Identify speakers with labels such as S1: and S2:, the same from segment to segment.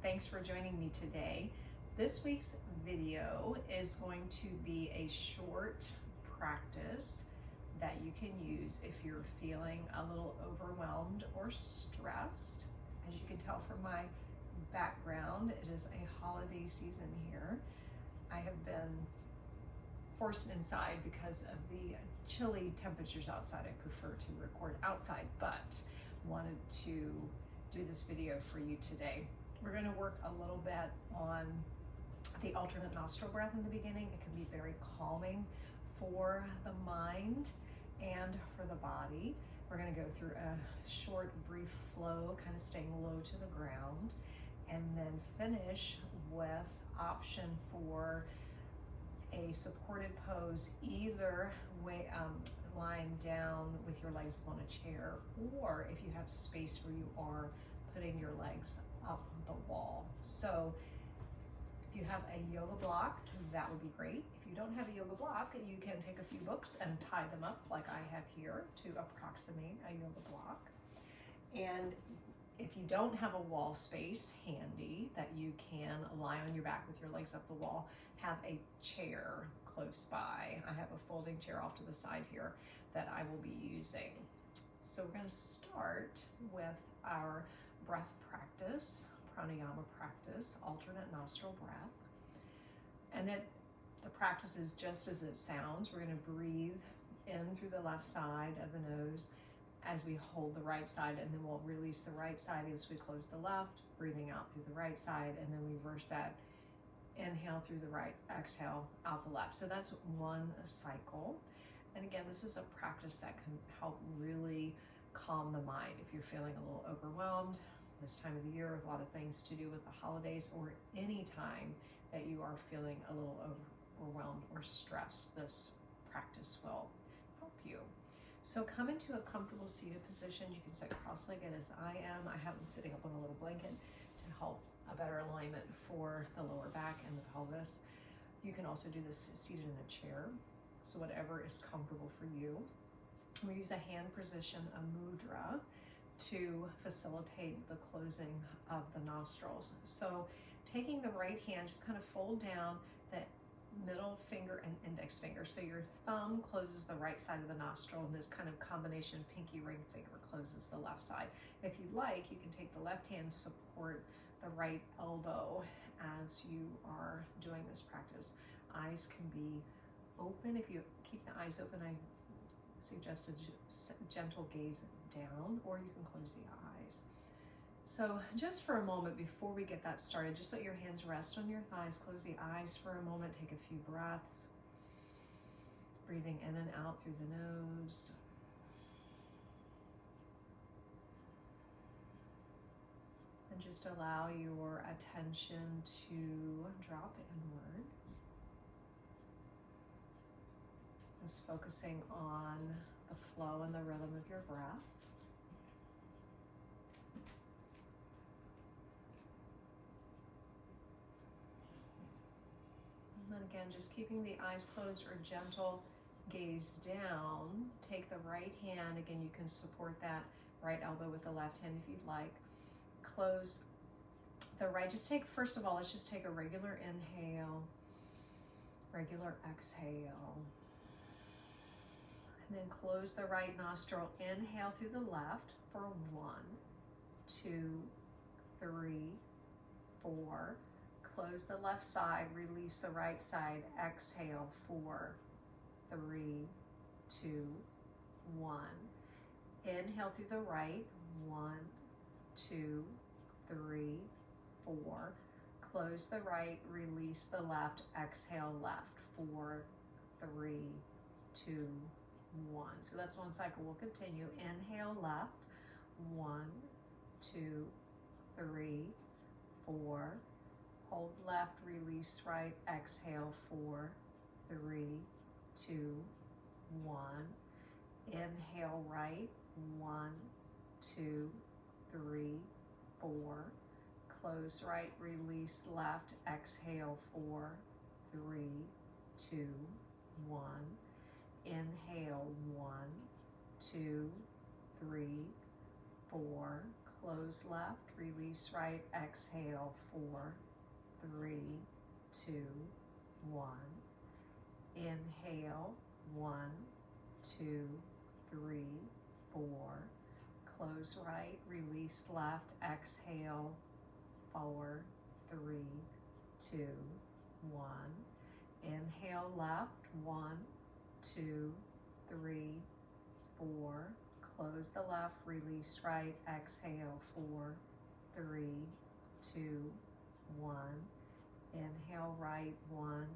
S1: Thanks for joining me today. This week's video is going to be a short practice that you can use if you're feeling a little overwhelmed or stressed. As you can tell from my background, it is a holiday season here. I have been forced inside because of the chilly temperatures outside. I prefer to record outside, but wanted to do this video for you today. We're going to work a little bit on the alternate nostril breath in the beginning. It can be very calming for the mind and for the body. We're going to go through a short, brief flow, kind of staying low to the ground, and then finish with option for a supported pose, either way, lying down with your legs up on a chair, or if you have space where you are, putting your legs up the wall. So if you have a yoga block, that would be great. If you don't have a yoga block, you can take a few books and tie them up like I have here to approximate a yoga block. And if you don't have a wall space handy that you can lie on your back with your legs up the wall, have a chair close by. I have a folding chair off to the side here that I will be using. So we're going to start with our breath practice, pranayama practice, alternate nostril breath. And the practice is just as it sounds. We're going to breathe in through the left side of the nose as we hold the right side, and then we'll release the right side as we close the left, breathing out through the right side, and then reverse that. Inhale through the right, exhale out the left. So that's one cycle. And again, this is a practice that can help really calm the mind if you're feeling a little overwhelmed this time of the year with a lot of things to do with the holidays, or any time that you are feeling a little overwhelmed or stressed. This practice will help you. So come into a comfortable seated position. You can sit cross-legged as I am. I have them sitting up on a little blanket to help a better alignment for the lower back and the pelvis. You can also do this seated in a chair, so whatever is comfortable for you. We use a hand position, a mudra, to facilitate the closing of the nostrils. So taking the right hand, just kind of fold down the middle finger and index finger. So your thumb closes the right side of the nostril, and this kind of combination pinky ring finger closes the left side. If you like, you can take the left hand, support the right elbow as you are doing this practice. Eyes can be open. If you keep the eyes open, I suggest a gentle gaze down, or you can close the eyes. So just for a moment before we get that started, just let your hands rest on your thighs, close the eyes for a moment, take a few breaths, breathing in and out through the nose. And just allow your attention to drop inward. Just focusing on the flow and the rhythm of your breath. And then again, just keeping the eyes closed or gentle gaze down. Take the right hand. Again, you can support that right elbow with the left hand if you'd like. Close the right. Just take, first of all, let's just take a regular inhale, regular exhale. And then close the right nostril. Inhale through the left for 1, 2, 3, 4. Close the left side, release the right side. Exhale, 4, 3, 2, 1. Inhale through the right. 1, 2, 3, 4. Close the right, release the left. Exhale, left. 4, 3, 2, 1. So that's one cycle. We'll continue. Inhale left. 1, 2, 3, 4. Hold left, release right. Exhale, 4, 3, 2, 1. Inhale right. 1, 2, 3, 4. Close right, release left. Exhale, 4, 3, 2, 1. Inhale, 1, 2, 3, 4. close left, release right, exhale, 4, 3, 2, 1. Inhale, 1, 2, 3, 4. Close right, release left, exhale, 4, 3, 2, 1. Inhale left, 1, 2, 3, 4. Close the left, release right, exhale, 4, 3, 2, 1. Inhale right, 1,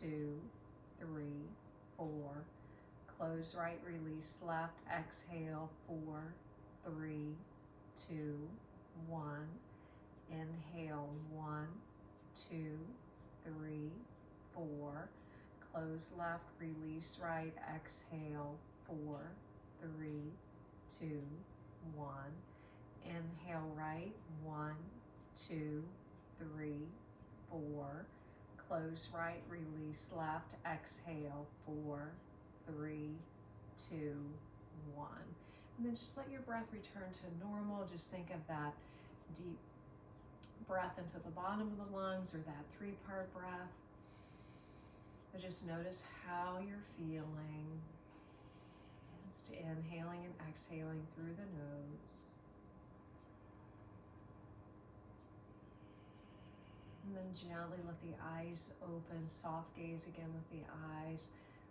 S1: 2, 3, 4. Close right, release left, exhale, 4, 3, 2, 1. Inhale, 1, 2, 3, 4. Close left, release right, exhale, 4, 3, 2, 1. Inhale right, 1, 2, 3, 4. Close right, release left, exhale, 4, 3, 2, 1. And then just let your breath return to normal. Just think of that deep breath into the bottom of the lungs, or that 3-part breath. And just notice how you're feeling. Just inhaling and exhaling through the nose. And then gently let the eyes open, soft gaze again with the eyes.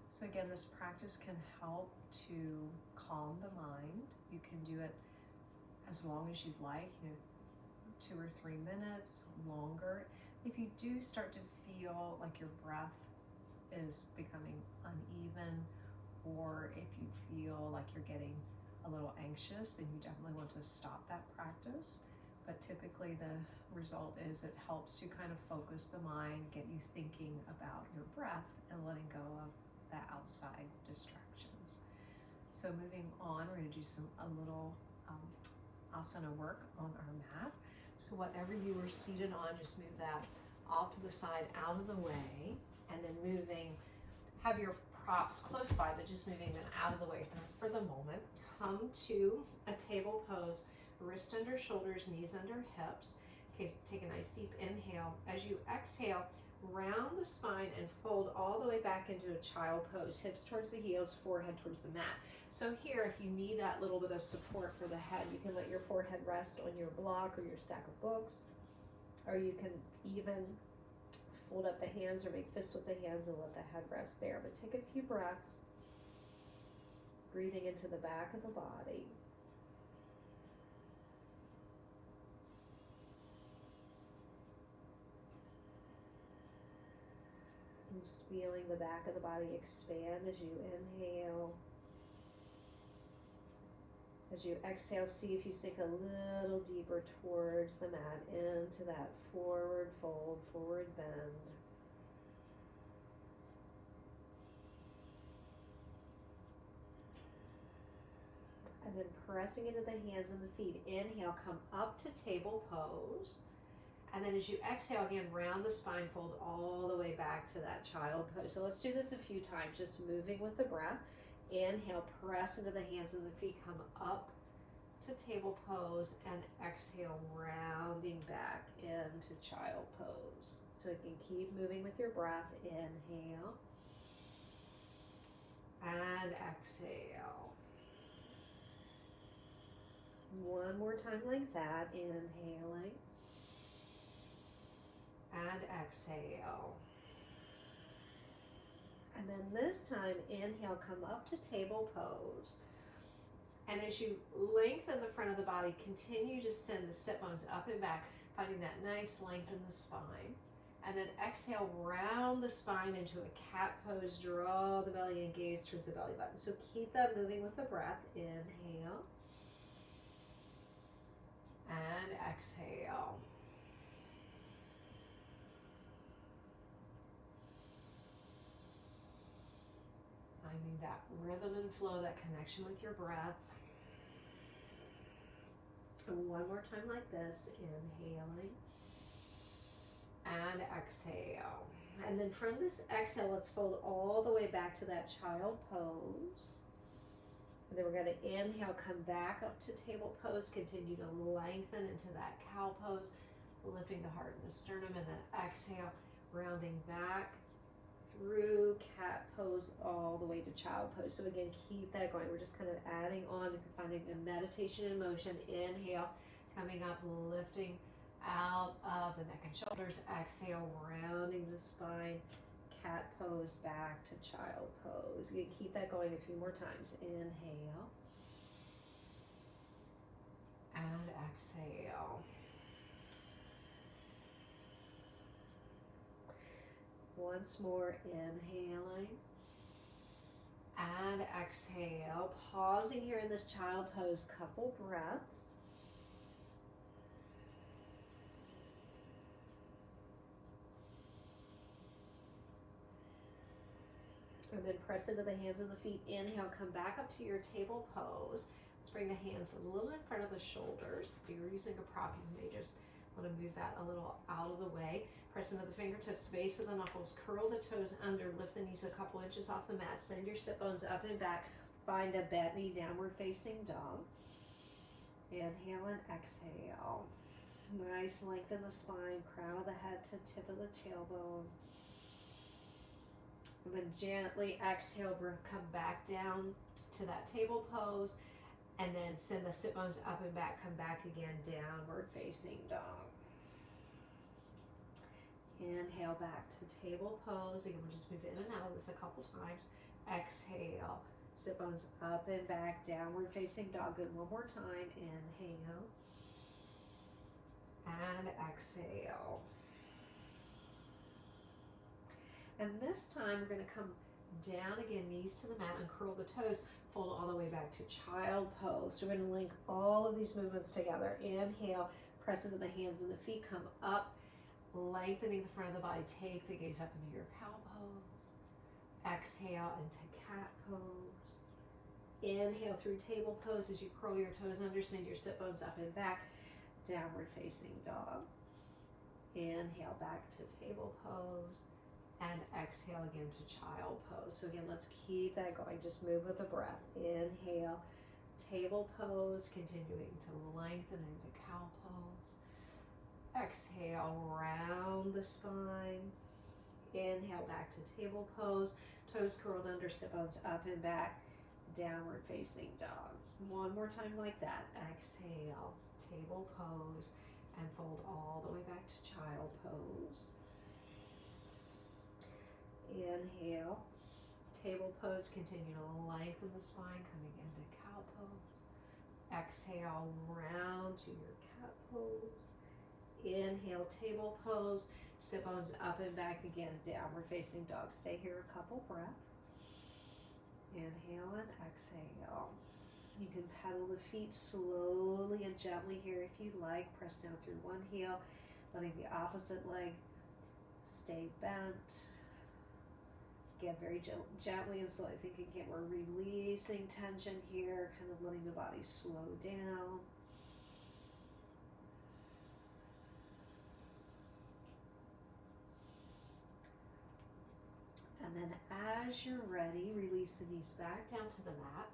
S1: So again, this practice can help to calm the mind. You can do it as long as you'd like, 2 or 3 minutes, longer. If you do start to feel like your breath is becoming uneven, or if you feel like you're getting a little anxious, then you definitely want to stop that practice. But typically the result is it helps to kind of focus the mind, get you thinking about your breath and letting go of the outside distractions. So moving on, we're going to do a little asana work on our mat. So whatever you were seated on, just move that off to the side, out of the way, and then have your props close by, but just moving them out of the way for the moment. Come to a table pose, wrist under shoulders, knees under hips. Okay, take a nice deep inhale. As you exhale, round the spine and fold all the way back into a child pose, hips towards the heels, forehead towards the mat. So here, if you need that little bit of support for the head, you can let your forehead rest on your block or your stack of books, or you can even fold up the hands or make fists with the hands and let the head rest there. But take a few breaths, breathing into the back of the body. And just feeling the back of the body expand as you inhale. As you exhale, see if you sink a little deeper towards the mat, into that forward fold, forward bend. And then pressing into the hands and the feet. Inhale, come up to table pose. And then as you exhale again, round the spine, fold all the way back to that child pose. So let's do this a few times, just moving with the breath. Inhale, press into the hands and the feet, come up to table pose, and exhale, rounding back into child pose. So you can keep moving with your breath. Inhale and exhale. One more time like that, inhaling and exhale. And then this time, inhale, come up to table pose. And as you lengthen the front of the body, continue to send the sit bones up and back, finding that nice length in the spine. And then exhale, round the spine into a cat pose, draw the belly and gaze towards the belly button. So keep that moving with the breath. Inhale and exhale. Finding that rhythm and flow, that connection with your breath. And one more time like this, inhaling and exhale. And then from this exhale, let's fold all the way back to that child pose.
S2: And then we're going to inhale, come back up to table pose, continue to lengthen into that cow pose, lifting the heart and the sternum, and then exhale, rounding back through cat pose all the way to child pose. So again, keep that going. We're just kind of adding on to finding a meditation in motion. Inhale, coming up, lifting out of the neck and shoulders. Exhale, rounding the spine. Cat pose back to child pose. You can keep that going a few more times. Inhale and exhale. Once more, inhaling and exhale. Pausing here in this child pose, couple breaths. And then press into the hands and the feet. Inhale, come back up to your table pose. Let's bring the hands a little in front of the shoulders. If you're using a prop, you may just want to move that a little out of the way. Press into the fingertips, base of the knuckles, curl the toes under, lift the knees a couple inches off the mat, send your sit bones up and back, find a bent knee, downward facing dog. Inhale and exhale. Nice length in the spine, crown of the head to tip of the tailbone. And then gently exhale, come back down to that table pose, and then send the sit bones up and back, come back again, downward facing dog. Inhale back to table pose. Again, we'll just move in and out of this a couple times. Exhale, sit bones up and back, downward facing dog. Good, one more time. Inhale and exhale. And this time we're going to come down again, knees to the mat, and curl the toes, fold all the way back to child pose. So we're going to link all of these movements together. Inhale, press into the hands and the feet, come up, lengthening the front of the body, take the gaze up into your cow pose. Exhale into cat pose. Inhale through table pose as you curl your toes under, send your sit bones up and back, downward facing dog. Inhale back to table pose. And exhale again to child pose. So again, let's keep that going. Just move with the breath. Inhale, table pose, continuing to lengthen into cow pose. Exhale, round the spine. Inhale back to table pose. Toes curled under, sit bones up and back, downward facing dog. One more time like that. Exhale, table pose, and fold all the way back to child pose. Inhale, table pose, continue to lengthen the spine, coming into cow pose. Exhale, round to your cat pose. Inhale, table pose, sit bones up and back again, downward facing dog. Stay here a couple breaths. Inhale and exhale. You can pedal the feet slowly and gently here if you like. Press down through one heel, letting the opposite leg stay bent. Again, very gently and slowly. I think again we're releasing tension here, kind of letting the body slow down. And then as you're ready, release the knees back down to the mat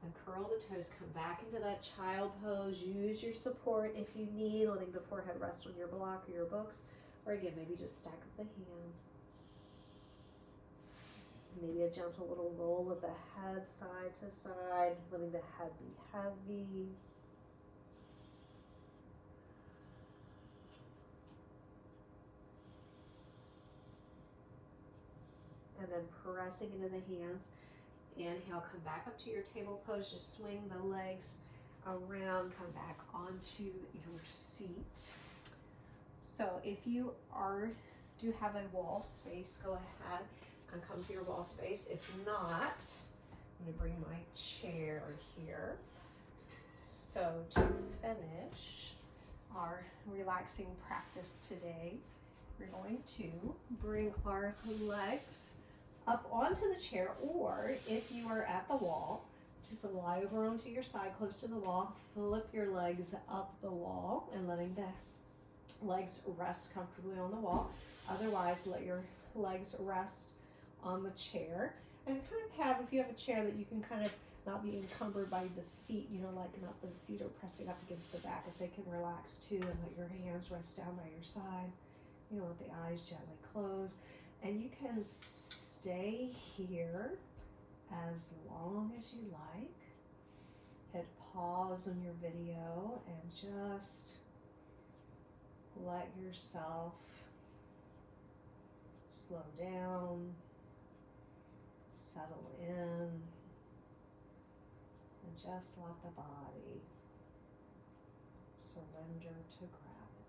S2: and curl the toes. Come back into that child pose. Use your support if you need, letting the forehead rest on your block or your books. Or again, maybe just stack up the hands. Maybe a gentle little roll of the head side to side, letting the head be heavy. And then pressing into the hands. Inhale, come back up to your table pose. Just swing the legs around, come back onto your seat. So if you do have a wall space, go ahead and come to your wall space. If not, I'm going to bring my chair here. So to finish our relaxing practice today, we're going to bring our legs up onto the chair, or if you are at the wall, just lie over onto your side close to the wall, flip your legs up the wall and letting the legs rest comfortably on the wall. Otherwise, let your legs rest on the chair, and kind of have, if you have a chair that you can kind of not be encumbered by the feet, like not the feet are pressing up against the back. If they can relax too, and let your hands rest down by your side. Let the eyes gently close. And you can stay here as long as you like. Hit pause on your video and just let yourself slow down, settle in, and just let the body surrender to gravity.